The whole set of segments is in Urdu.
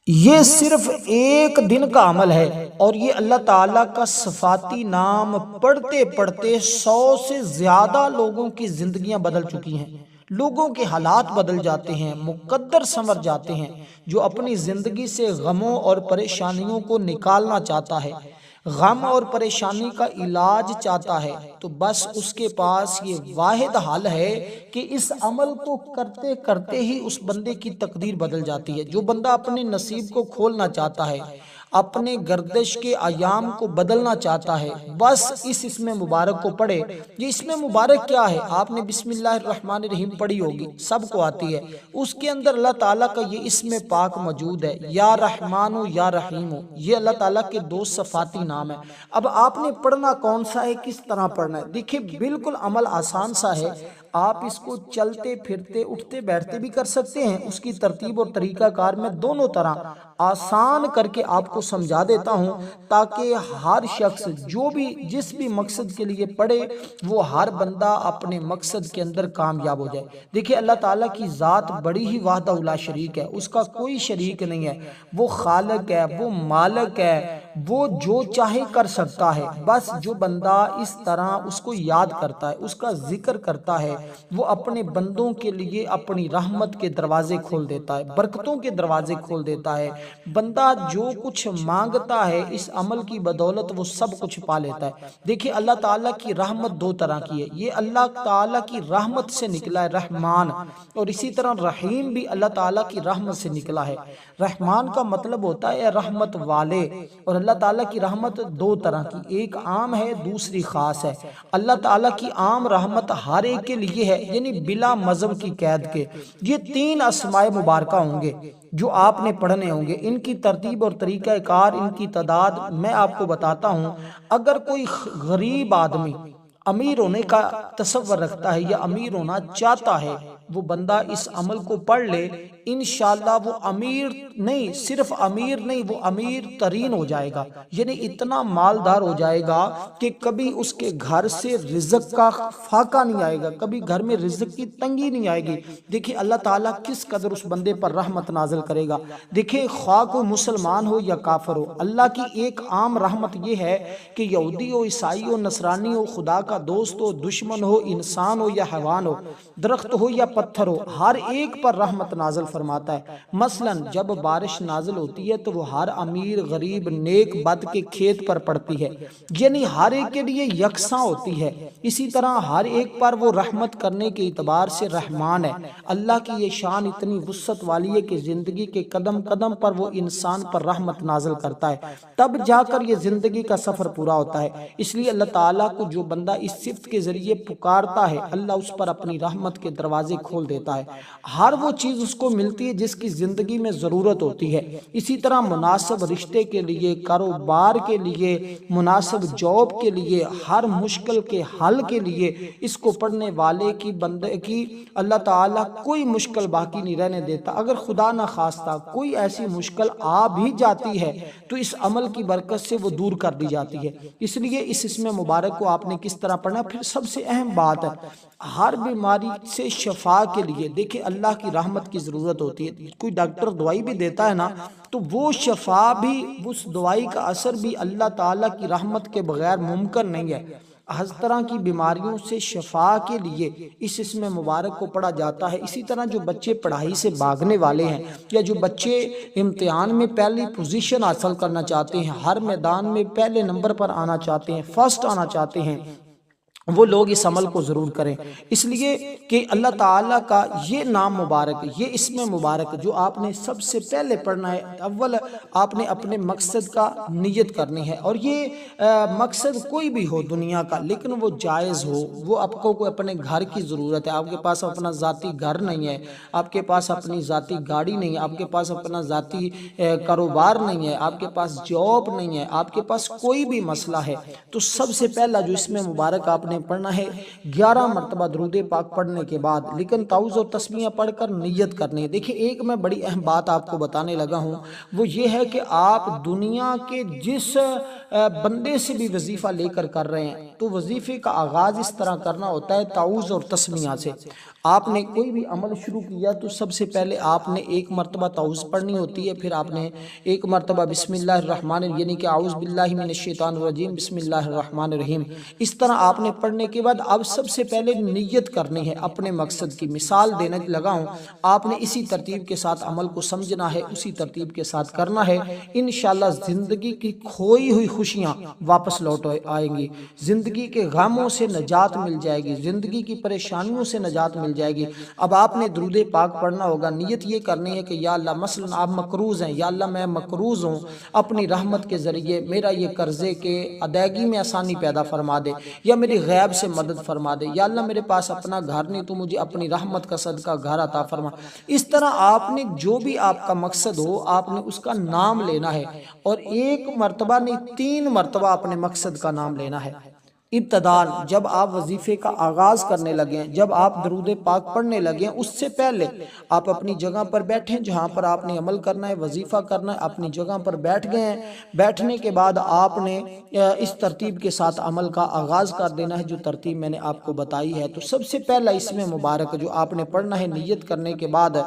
یہ صرف ایک دن کا عمل ہے، اور یہ اللہ تعالیٰ کا صفاتی نام پڑھتے پڑھتے 100 سے زیادہ لوگوں کی زندگیاں بدل چکی ہیں۔ لوگوں کے حالات بدل جاتے ہیں، مقدر سنور جاتے ہیں۔ جو اپنی زندگی سے غموں اور پریشانیوں کو نکالنا چاہتا ہے، غم اور پریشانی کا علاج چاہتا ہے، تو بس اس کے پاس یہ واحد حل ہے کہ اس عمل کو کرتے کرتے ہی اس بندے کی تقدیر بدل جاتی ہے۔ جو بندہ اپنے نصیب کو کھولنا چاہتا ہے، اپنے گردش کے ایام کو بدلنا چاہتا ہے، بس اس اسم مبارک کو پڑھے۔ یہ اسم مبارک کیا ہے؟ آپ نے بسم اللہ الرحمن الرحیم پڑھی ہوگی، سب کو آتی ہے۔ اس کے اندر اللہ تعالیٰ کا یہ اسم پاک موجود ہے، یا رحمان یا رحیم۔ یہ اللہ تعالیٰ کے دو صفاتی نام ہے۔ اب آپ نے پڑھنا کون سا ہے، کس طرح پڑھنا ہے؟ دیکھیں بالکل عمل آسان سا ہے۔ آپ اس کو چلتے پھرتے اٹھتے بیٹھتے بھی کر سکتے ہیں۔ اس کی ترتیب اور طریقہ کار میں دونوں طرح آسان کر کے آپ کو سمجھا دیتا ہوں، تاکہ ہر شخص جو بھی جس بھی مقصد کے لیے پڑھے، وہ ہر بندہ اپنے مقصد کے اندر کامیاب ہو جائے۔ دیکھیں اللہ تعالیٰ کی ذات بڑی ہی وحدہ لا شریک ہے، اس کا کوئی شریک نہیں ہے۔ وہ خالق ہے، وہ مالک ہے، وہ جو چاہے کر سکتا ہے۔ بس جو بندہ اس طرح اس کو یاد کرتا ہے، اس کا ذکر کرتا ہے، وہ اپنے بندوں کے لیے اپنی رحمت کے دروازے کھول دیتا ہے، برکتوں کے دروازے کھول دیتا ہے۔ بندہ جو کچھ مانگتا ہے اس عمل کی بدولت وہ سب کچھ پا لیتا ہے۔ دیکھیں اللہ تعالیٰ کی رحمت دو طرح کی ہے۔ یہ اللہ تعالیٰ کی رحمت سے نکلا ہے رحمان، اور اسی طرح رحیم بھی اللہ تعالیٰ کی رحمت سے نکلا ہے۔ رحمان کا مطلب ہوتا ہے رحمت والے، اور اللہ تعالیٰ کی رحمت دو طرح کی، ایک عام ہے، دوسری خاص ہے۔ اللہ تعالیٰ کی عام رحمت ہر ایک کے لیے ہے، یعنی بلا مذہب کی قید کے۔ یہ 3 اسماء مبارکہ ہوں گے جو آپ نے پڑھنے ہوں گے۔ ان کی ترتیب اور طریقہ کار، ان کی تعداد میں آپ کو بتاتا ہوں۔ اگر کوئی غریب آدمی امیر ہونے کا تصور رکھتا ہے یا امیر ہونا چاہتا ہے، وہ بندہ اس عمل کو پڑھ لے، انشاءاللہ وہ امیر نہیں، صرف امیر نہیں، وہ امیر ترین ہو جائے گا، یعنی اتنا مالدار ہو جائے گا کہ کبھی اس کے گھر سے رزق کا فاقہ نہیں آئے گا، کبھی گھر میں رزق کی تنگی نہیں آئے گی۔ دیکھیں اللہ تعالیٰ کس قدر اس بندے پر رحمت نازل کرے گا۔ دیکھیں خواہ کو مسلمان ہو یا کافر ہو، اللہ کی ایک عام رحمت یہ ہے کہ یہودی ہو، عیسائی ہو، نصرانی ہو، خدا کا دوست ہو، دشمن ہو، انسان ہو یا حیوان ہو، درخت ہو یا پتھر ہو، ہر ایک پر رحمت نازل فرماتا ہے۔ مثلا جب بارش نازل ہوتی ہے تو وہ ہر امیر غریب نیک بد کے کھیت پر پڑتی ہے، یعنی ہر ایک کے لیے یکساں ہوتی ہے۔ اسی طرح ہر ایک پر وہ رحمت کرنے کے اعتبار سے رحمان ہے۔ اللہ کی یہ شان اتنی وسعت والی ہے کہ زندگی کے قدم قدم پر وہ انسان پر رحمت نازل کرتا ہے، تب جا کر یہ زندگی کا سفر پورا ہوتا ہے۔ اس لیے اللہ تعالیٰ کو جو بندہ اس صفت کے ذریعے پکارتا ہے، اللہ اس پر اپنی رحمت کے دروازے کھول دیتا ہے۔ ہر وہ چیز اس کو ملتی ہے جس کی زندگی میں ضرورت ہوتی ہے۔ اسی طرح مناسب رشتے کے لیے، کاروبار کے لیے، مناسب جاب کے لیے، ہر مشکل کے حل کے لیے اس کو پڑھنے والے کی بندے کی اللہ تعالیٰ کوئی مشکل باقی نہیں رہنے دیتا۔ اگر خدا نہ خواستہ کوئی ایسی مشکل آ بھی جاتی ہے تو اس عمل کی برکت سے وہ دور کر دی جاتی ہے۔ اس لیے اس اسم مبارک کو آپ نے کس طرح پڑھنا؟ پھر سب سے اہم بات ہے، ہر بیماری سے شفا کے لیے دیکھیں اللہ کی رحمت کی ضرورت ہوتی ہے۔ کوئی ڈاکٹر دوائی بھی دیتا ہے نا، تو وہ شفا بھی، اس دوائی کا اثر بھی اللہ تعالیٰ کی رحمت کے بغیر ممکن نہیں ہے۔ ہر طرح کی بیماریوں سے شفا کے لیے اس اسم مبارک کو پڑھا جاتا ہے۔ اسی طرح جو بچے پڑھائی سے بھاگنے والے ہیں، یا جو بچے امتحان میں پہلی پوزیشن حاصل کرنا چاہتے ہیں، ہر میدان میں پہلے نمبر پر آنا چاہتے ہیں، فرسٹ آنا چاہتے ہیں، وہ لوگ اس عمل کو ضرور کریں۔ اس لیے کہ اللہ تعالیٰ کا یہ نام مبارک، یہ اسم مبارک جو آپ نے سب سے پہلے پڑھنا ہے، اول آپ نے اپنے مقصد کا نیت کرنی ہے، اور یہ مقصد کوئی بھی ہو دنیا کا، لیکن وہ جائز ہو۔ وہ آپ کو کوئی اپنے گھر کی ضرورت ہے، آپ کے پاس اپنا ذاتی گھر نہیں ہے، آپ کے پاس اپنی ذاتی گاڑی نہیں ہے، آپ کے پاس اپنا ذاتی کاروبار نہیں ہے، آپ کے پاس جاب نہیں ہے، آپ کے پاس کوئی بھی مسئلہ ہے، تو سب سے پہلا جو اسم مبارک آپ نے نے پڑھنا ہے 11 مرتبہ درود پاک پڑھنے کے بعد، لیکن تعوذ اور تسمیہ پڑھ کر نیت کرنی ہے۔ دیکھیں ایک میں بڑی اہم بات آپ کو بتانے لگا ہوں، وہ یہ ہے کہ آپ دنیا کے جس بندے سے بھی وظیفہ لے کر رہے ہیں تو وظیفے کا آغاز اس طرح کرنا ہوتا ہے تعوذ اور تسمیہ سے۔ آپ نے کوئی بھی عمل شروع کیا تو سب سے پہلے آپ نے 1 مرتبہ تعوذ پڑھنی ہوتی ہے، پھر آپ نے 1 مرتبہ بسم اللہ الرحمن الرحیم یعنی کہ اعوذ باللہ من الشیطان الرجیم بسم اللہ الرحمن الرحیم، اس طرح آپ نے پڑھنے کے بعد اب سب سے پہلے نیت کرنی ہے اپنے مقصد کی۔ مثال دینے لگا ہوں، آپ نے اسی ترتیب کے ساتھ عمل کو سمجھنا ہے، اسی ترتیب کے ساتھ کرنا ہے، انشاءاللہ زندگی کی کھوئی ہوئی خوشیاں واپس لوٹ آئیں گی، زندگی کے غموں سے نجات مل جائے گی، زندگی کی پریشانیوں سے نجات مل جائے گی۔ اب آپ نے درود پاک پڑھنا ہوگا، نیت یہ کرنی ہے کہ یا اللہ مثلا آپ مقروض ہیں، یا اللہ میں مقروض ہوں، اپنی رحمت کے ذریعے میرا یہ قرضے کے ادائیگی میں آسانی پیدا فرما دے، یا میری غیب سے مدد فرما دے، یا اللہ میرے پاس اپنا گھر نہیں تو مجھے اپنی رحمت کا صدقہ گھر عطا فرما۔ اس طرح آپ نے جو بھی آپ کا مقصد ہو آپ نے اس کا نام لینا ہے، اور 1 مرتبہ نہیں 3 مرتبہ اپنے مقصد کا نام لینا ہے۔ ابتداءً جب آپ وظیفے کا آغاز کرنے لگیں، جب آپ درود پاک پڑھنے لگیں، اس سے پہلے آپ اپنی جگہ پر بیٹھیں جہاں پر آپ نے عمل کرنا ہے، وظیفہ کرنا ہے، اپنی جگہ پر بیٹھ گئے ہیں۔ بیٹھنے کے بعد آپ نے اس ترتیب کے ساتھ عمل کا آغاز کر دینا ہے جو ترتیب میں نے آپ کو بتائی ہے۔ تو سب سے پہلا اسم مبارک جو آپ نے پڑھنا ہے نیت کرنے کے بعد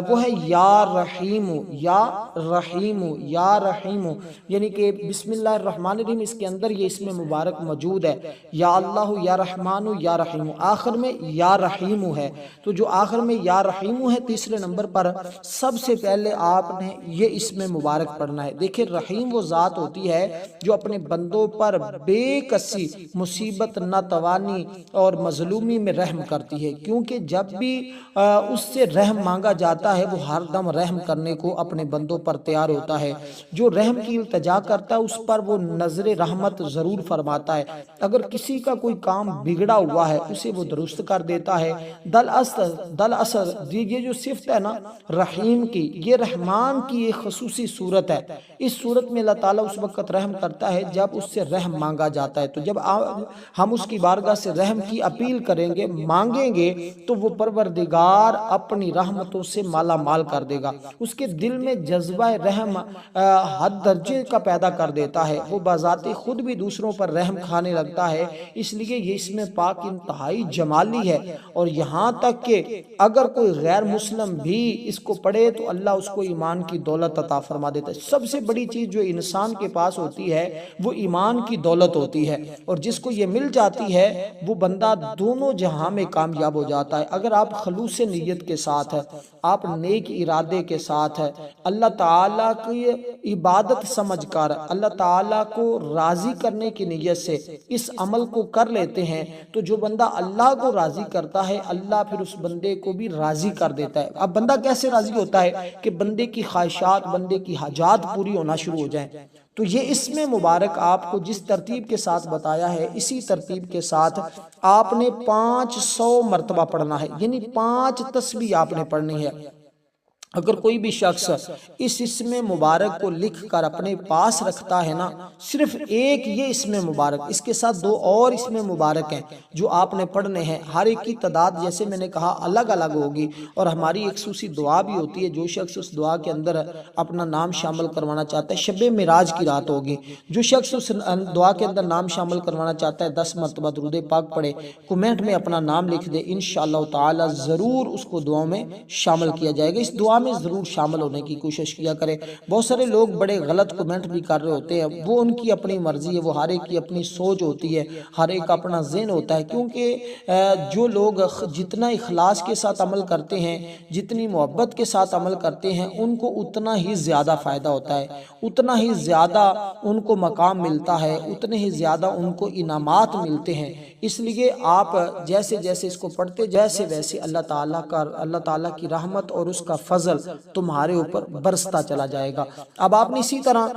وہ ہے یا رحیم، یا رحیم، یا رحیم، یعنی کہ بسم اللہ الرحمن الرحیم اس کے اندر یہ اسم مبارک موجود ہے، یا اللہ یا رحمان یا رحیم، آخر میں یا رحیم ہے۔ تو جو آخر میں یا رحیم ہے تیسرے نمبر پر سب سے پہلے آپ نے یہ اسم مبارک پڑھنا ہے۔ دیکھیں رحیم وہ ذات ہوتی ہے جو اپنے بندوں پر بے کسی مصیبت ناتوانی اور مظلومی میں رحم کرتی ہے، کیونکہ جب بھی اس سے رحم مانگا جاتا ہے وہ ہر دم رحم کرنے کو اپنے بندوں پر تیار ہوتا ہے۔ جو رحم کی التجا کرتا ہے اس پر وہ نظر رحمت ضرور فرماتا ہے۔ اگر کسی کا کوئی کام بگڑا ہوا ہے اسے وہ درست کر دیتا ہے۔ دل اثر یہ جو صفت ہے نا رحیم کی، یہ رحمان کی ایک خصوصی صورت ہے۔ اس صورت میں اللہ تعالیٰ اس وقت رحم کرتا ہے جب اس سے رحم مانگا جاتا ہے۔ تو جب ہم اس کی بارگاہ سے رحم کی اپیل کریں گے، مانگیں گے، تو وہ پروردگار اپنی رحمتوں سے مالا مال کر دے گا۔ اس کے دل میں جذبہ رحم حد درجے کا پیدا کر دیتا ہے، وہ بذات خود بھی دوسروں پر رحم کھانے لگتا ہے۔ اس لیے یہ اسم پاک انتہائی جمالی ہے، اور یہاں تک کہ اگر کوئی غیر مسلم بھی اس کو پڑھے تو اللہ اس کو ایمان کی دولت عطا فرما دیتا ہے۔ سب سے بڑی چیز جو انسان کے پاس ہوتی ہے وہ ایمان کی دولت ہوتی ہے، اور جس کو یہ مل جاتی ہے وہ بندہ دونوں جہاں میں کامیاب ہو جاتا ہے۔ اگر آپ خلوص نیت کے ساتھ ہے، آپ نیک ارادے کے ساتھ ہے، اللہ تعالیٰ کی عبادت سمجھ کر اللہ تعالیٰ کو راضی کرنے کی نیت سے اس عمل کو کر لیتے ہیں، تو جو بندہ اللہ کو راضی کرتا ہے اللہ پھر اس بندے کو بھی راضی کر دیتا ہے۔ اب بندہ کیسے راضی ہوتا ہے کہ بندے کی خواہشات، بندے کی حاجات پوری ہونا شروع ہو جائیں۔ تو یہ اسم مبارک آپ کو جس ترتیب کے ساتھ بتایا ہے اسی ترتیب کے ساتھ آپ نے 500 مرتبہ پڑھنا ہے، یعنی 5 تسبیح آپ نے پڑھنی ہے۔ اگر کوئی بھی شخص اس اسم مبارک کو لکھ کر اپنے پاس رکھتا ہے نا، صرف ایک یہ اسم مبارک، اس کے ساتھ 2 اور اسم مبارک ہیں جو آپ نے پڑھنے ہیں، ہر ایک کی تعداد جیسے میں نے کہا الگ الگ ہوگی، اور ہماری ایک خصوصی دعا بھی ہوتی ہے۔ جو شخص اس دعا کے اندر اپنا نام شامل کروانا چاہتا ہے، شب معراج کی رات ہوگی، جو شخص اس دعا کے اندر نام شامل کروانا چاہتا ہے 10 مرتبہ درود پاک پڑھے، کومنٹ میں اپنا نام لکھ دے، انشاءاللہ تعالی ضرور اس کو دعا میں شامل کیا جائے گا۔ اس دعا میں ضرور شامل ہونے کی کوشش کیا کرے۔ بہت سارے لوگ بڑے غلط کومنٹ بھی کر رہے ہوتے ہیں، وہ ان کی اپنی مرضی ہے، وہ ہر ایک کی اپنی سوچ ہوتی ہے، ہر ایک اپنا ذہن ہوتا ہے، کیونکہ جو لوگ جتنا اخلاص کے ساتھ عمل کرتے ہیں، جتنی محبت کے ساتھ عمل کرتے ہیں، ان کو اتنا ہی زیادہ فائدہ ہوتا ہے، اتنا ہی زیادہ ان کو مقام ملتا ہے، اتنے ہی زیادہ ان کو انعامات ملتے ہیں۔ اس لیے آپ جیسے جیسے اس کو پڑھتے جیسے ویسے اللہ تعالیٰ کی رحمت اور اس کا فضل تمہارے اوپر برستا چلا جائے گا۔ اب آپ نے اسی طرح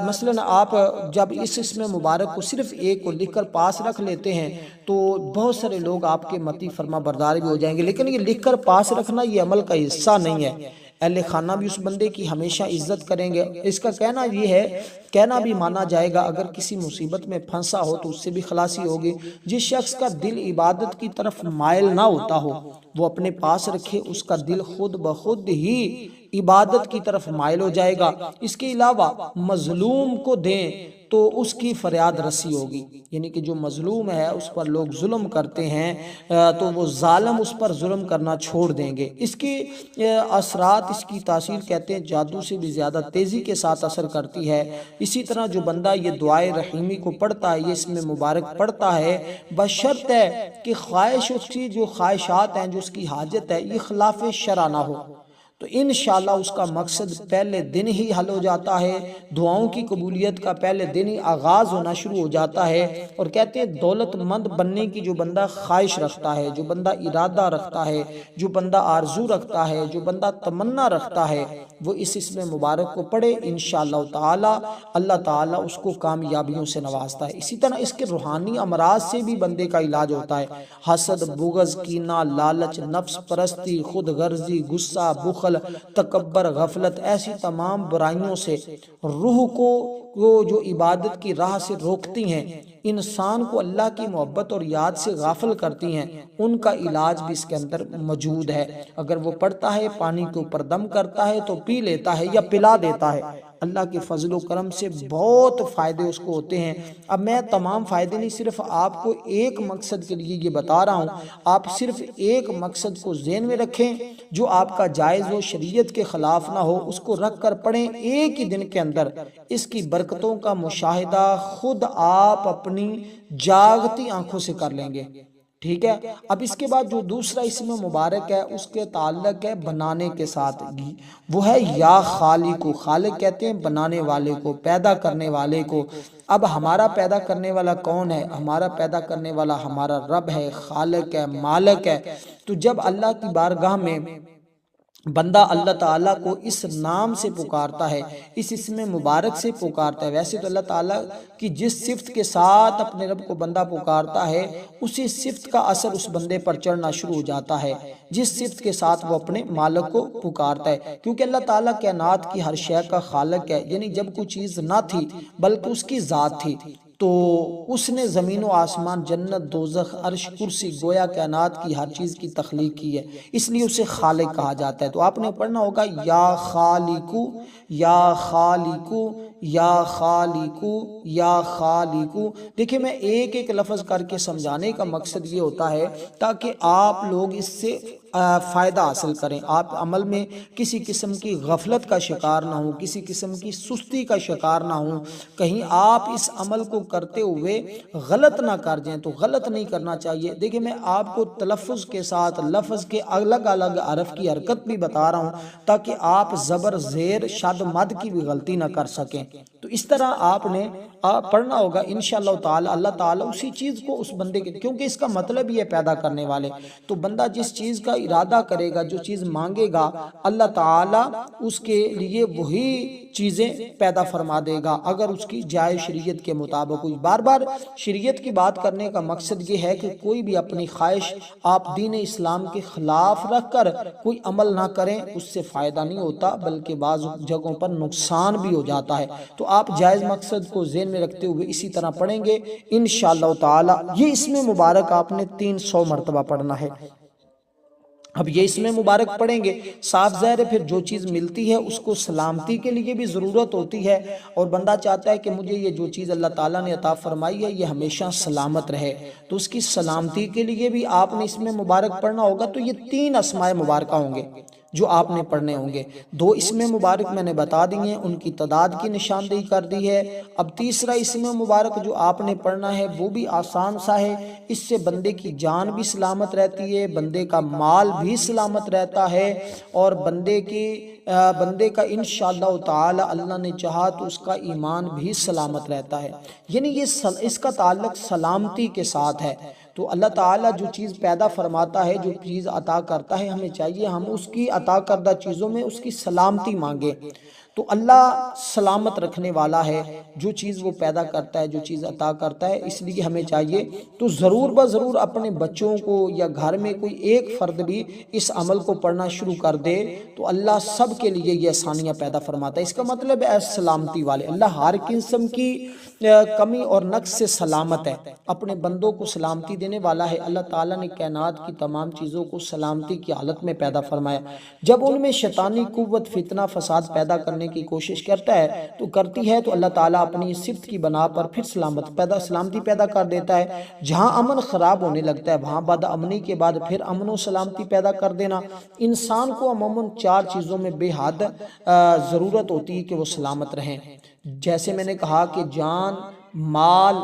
مثلا آپ جب اس اسم مبارک کو صرف ایک کو لکھ کر پاس رکھ لیتے ہیں تو بہت سارے لوگ آپ کے متی فرما بردار بھی ہو جائیں گے، لیکن یہ لکھ کر پاس رکھنا یہ عمل کا حصہ نہیں ہے۔ اہل خانہ بھی اس بندے کی ہمیشہ عزت کریں گے۔ اس کا کہنا یہ ہے، کہنا بھی مانا جائے گا، اگر کسی مصیبت میں پھنسا ہو تو اس سے بھی خلاصی ہوگی۔ جس شخص کا دل عبادت کی طرف مائل نہ ہوتا ہو وہ اپنے پاس رکھے، اس کا دل خود بخود ہی عبادت کی طرف مائل ہو جائے گا۔ اس کے علاوہ مظلوم کو دیں تو اس کی فریاد رسی ہوگی، یعنی کہ جو مظلوم ہے اس پر لوگ ظلم کرتے ہیں تو وہ ظالم اس پر ظلم کرنا چھوڑ دیں گے۔ اس کی اثرات، اس کی تاثیر کہتے ہیں جادو سے بھی زیادہ تیزی کے ساتھ اثر کرتی ہے۔ اسی طرح جو بندہ یہ دعائے رحیمی کو پڑھتا ہے، یہ اس میں مبارک پڑھتا ہے، بشرط ہے کہ خواہش، اس کی جو خواہشات ہیں، جو اس کی حاجت ہے، یہ خلاف شرع نہ ہو، تو انشاءاللہ اس کا مقصد پہلے دن ہی حل ہو جاتا ہے، دعاؤں کی قبولیت کا پہلے دن ہی آغاز ہونا شروع ہو جاتا ہے۔ اور کہتے ہیں دولت مند بننے کی جو بندہ خواہش رکھتا ہے، جو بندہ ارادہ رکھتا ہے، جو بندہ آرزو رکھتا ہے، جو بندہ تمنا رکھتا ہے، وہ اس اسم مبارک کو پڑھے، انشاءاللہ تعالی اللہ تعالی اس کو کامیابیوں سے نوازتا ہے۔ اسی طرح اس کے روحانی امراض سے بھی بندے کا علاج ہوتا ہے، حسد، بغض، کینہ، لالچ، نفس پرستی، خود غرضی، غصہ، بخل، تکبر، غفلت، ایسی تمام برائیوں سے روح کو جو عبادت کی راہ سے روکتی ہیں، انسان کو اللہ کی محبت اور یاد سے غافل کرتی ہیں، ان کا علاج بھی اس کے اندر موجود ہے۔ اگر وہ پڑھتا ہے، پانی کے اوپر دم کرتا ہے تو پی لیتا ہے یا پلا دیتا ہے، اللہ کے فضل و کرم سے بہت فائدے اس کو ہوتے ہیں۔ اب میں تمام فائدے نہیں، صرف آپ کو ایک مقصد کے لیے یہ بتا رہا ہوں، آپ صرف ایک مقصد کو ذہن میں رکھیں جو آپ کا جائز ہو، شریعت کے خلاف نہ ہو، اس کو رکھ کر پڑھیں، ایک ہی دن کے اندر اس کی برکتوں کا مشاہدہ خود آپ اپنی جاگتی آنکھوں سے کر لیں گے، ٹھیک ہے۔ اب اس کے بعد جو دوسرا اسم مبارک ہے اس کے تعلق ہے بنانے کے ساتھ، وہ ہے یا خالق۔ خالق کہتے ہیں بنانے والے کو، پیدا کرنے والے کو۔ اب ہمارا پیدا کرنے والا کون ہے؟ ہمارا پیدا کرنے والا ہمارا رب ہے، خالق ہے، مالک ہے۔ تو جب اللہ کی بارگاہ میں بندہ اللہ تعالیٰ کو اس نام سے پکارتا ہے، اس اسم مبارک سے پکارتا ہے، ویسے تو اللہ تعالیٰ کی جس صفت کے ساتھ اپنے رب کو بندہ پکارتا ہے اسی صفت کا اثر اس بندے پر چڑھنا شروع ہو جاتا ہے، جس صفت کے ساتھ وہ اپنے مالک کو پکارتا ہے، کیونکہ اللہ تعالیٰ کائنات کی ہر شے کا خالق ہے، یعنی جب کوئی چیز نہ تھی بلکہ اس کی ذات تھی، تو اس نے زمین و آسمان، جنت، دوزخ، عرش، کرسی، گویا کائنات کی ہر چیز کی تخلیق کی ہے، اس لیے اسے خالق کہا جاتا ہے۔ تو آپ نے پڑھنا ہوگا یا خالقو، یا خالقو، یا خالقو، یا خالقو۔ دیکھیں میں ایک ایک لفظ کر کے سمجھانے کا مقصد یہ ہوتا ہے تاکہ آپ لوگ اس سے فائدہ حاصل کریں، آپ عمل میں کسی قسم کی غفلت کا شکار نہ ہوں، کسی قسم کی سستی کا شکار نہ ہوں، کہیں آپ اس عمل کو کرتے ہوئے غلط نہ کر جائیں، تو غلط نہیں کرنا چاہیے۔ دیکھیں میں آپ کو تلفظ کے ساتھ لفظ کے الگ الگ حرف کی حرکت بھی بتا رہا ہوں تاکہ آپ زبر، زیر، شد، مد کی بھی غلطی نہ کر سکیں۔ تو اس طرح آپ نے پڑھنا ہوگا انشاءاللہ تعالی، اللہ تعالیٰ اسی چیز کو اس بندے کے، کیونکہ اس کا مطلب یہ پیدا کرنے والے، تو بندہ جس چیز کا ارادہ کرے گا، جو چیز مانگے گا، اللہ تعالیٰ اس کے لیے وہی چیزیں پیدا فرما دے گا اگر اس کی جائز شریعت کے مطابق ہوئی۔ بار بار شریعت کی بات کرنے کا مقصد یہ ہے کہ کوئی بھی اپنی خواہش آپ دین اسلام کے خلاف رکھ کر کوئی عمل نہ کریں، اس سے فائدہ نہیں ہوتا بلکہ بعض جگہوں پر نقصان بھی ہو جاتا ہے۔ تو آپ جائز مقصد کو ذہن میں رکھتے ہوئے اسی طرح پڑھیں گے انشاءاللہ تعالی۔ یہ اسم مبارک آپ نے 300 مرتبہ پڑھنا ہے۔ اب یہ اسم مبارک پڑھیں گے، صاف ظاہر ہے پھر جو چیز ملتی ہے اس کو سلامتی کے لیے بھی ضرورت ہوتی ہے، اور بندہ چاہتا ہے کہ مجھے یہ جو چیز اللہ تعالیٰ نے عطا فرمائی ہے یہ ہمیشہ سلامت رہے، تو اس کی سلامتی کے لیے بھی آپ نے اسم مبارک پڑھنا ہوگا۔ تو یہ 3 اسماء مبارکہ ہوں گے جو آپ نے پڑھنے ہوں گے۔ 2 اسم مبارک میں نے بتا دی ہیں، ان کی تعداد کی نشاندہی کر دی ہے۔ اب تیسرا اسم مبارک جو آپ نے پڑھنا ہے وہ بھی آسان سا ہے، اس سے بندے کی جان بھی سلامت رہتی ہے، بندے کا مال بھی سلامت رہتا ہے، اور بندے کا انشاءاللہ تعالی اللہ نے چاہا تو اس کا ایمان بھی سلامت رہتا ہے، یعنی اس کا تعلق سلامتی کے ساتھ ہے۔ تو اللہ تعالیٰ جو چیز پیدا فرماتا ہے، جو چیز عطا کرتا ہے، ہمیں چاہیے ہم اس کی عطا کردہ چیزوں میں اس کی سلامتی مانگیں۔ تو اللہ سلامت رکھنے والا ہے، جو چیز وہ پیدا کرتا ہے، جو چیز عطا کرتا ہے، اس لیے ہمیں چاہیے تو ضرور بضرور اپنے بچوں کو یا گھر میں کوئی ایک فرد بھی اس عمل کو پڑھنا شروع کر دے تو اللہ سب کے لیے یہ آسانیاں پیدا فرماتا ہے۔ اس کا مطلب ہے سلامتی والے، اللہ ہر قسم کی کمی اور نقص سے سلامت ہے، اپنے بندوں کو سلامتی دینے والا ہے۔ اللہ تعالیٰ نے کائنات کی تمام چیزوں کو سلامتی کی حالت میں پیدا فرمایا۔ جب ان میں شیطانی قوت فتنہ فساد پیدا کرنے کی کوشش کرتی ہے تو اللہ تعالیٰ اپنی صفت کی بنا پر پھر سلامتی پیدا کر دیتا ہے۔ جہاں امن خراب ہونے لگتا ہے وہاں بد امنی کے بعد پھر امن و سلامتی پیدا کر دینا۔ انسان کو عموماً 4 چیزوں میں بے حد ضرورت ہوتی ہے کہ وہ سلامت رہیں، جیسے میں نے کہا کہ جان، مال،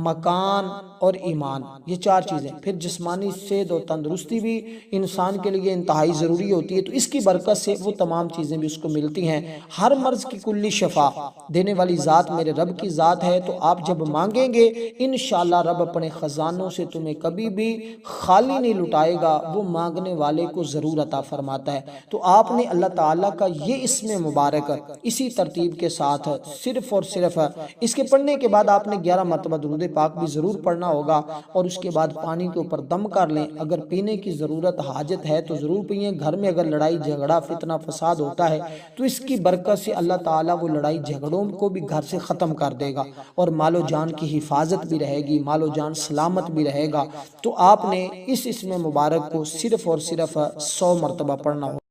مکان اور ایمان، یہ 4 چیزیں۔ پھر جسمانی صحت و تندرستی بھی انسان کے لیے انتہائی ضروری ہوتی ہے، تو اس کی برکت سے وہ تمام چیزیں بھی اس کو ملتی ہیں۔ ہر مرض کی کلی شفا دینے والی ذات میرے رب کی ذات ہے، تو آپ جب مانگیں گے انشاءاللہ رب اپنے خزانوں سے تمہیں کبھی بھی خالی نہیں لٹائے گا، وہ مانگنے والے کو ضرور عطا فرماتا ہے۔ تو آپ نے اللہ تعالیٰ کا یہ اسم مبارک اسی ترتیب کے ساتھ صرف اور صرف اس کے پڑھنے کے بعد آپ نے 11 مرتبہ درود پاک بھی ضرور پڑھنا ہوگا، اور اس کے بعد پانی کے اوپر دم کر لیں۔ اگر پینے کی ضرورت حاجت ہے تو ضرور پئیں۔ گھر میں اگر لڑائی جھگڑا فتنہ فساد ہوتا ہے تو اس کی برکت سے اللہ تعالیٰ وہ لڑائی جھگڑوں کو بھی گھر سے ختم کر دے گا، اور مال و جان کی حفاظت بھی رہے گی، مال و جان سلامت بھی رہے گا۔ تو آپ نے اس اسم مبارک کو صرف اور صرف 100 مرتبہ پڑھنا ہوگا۔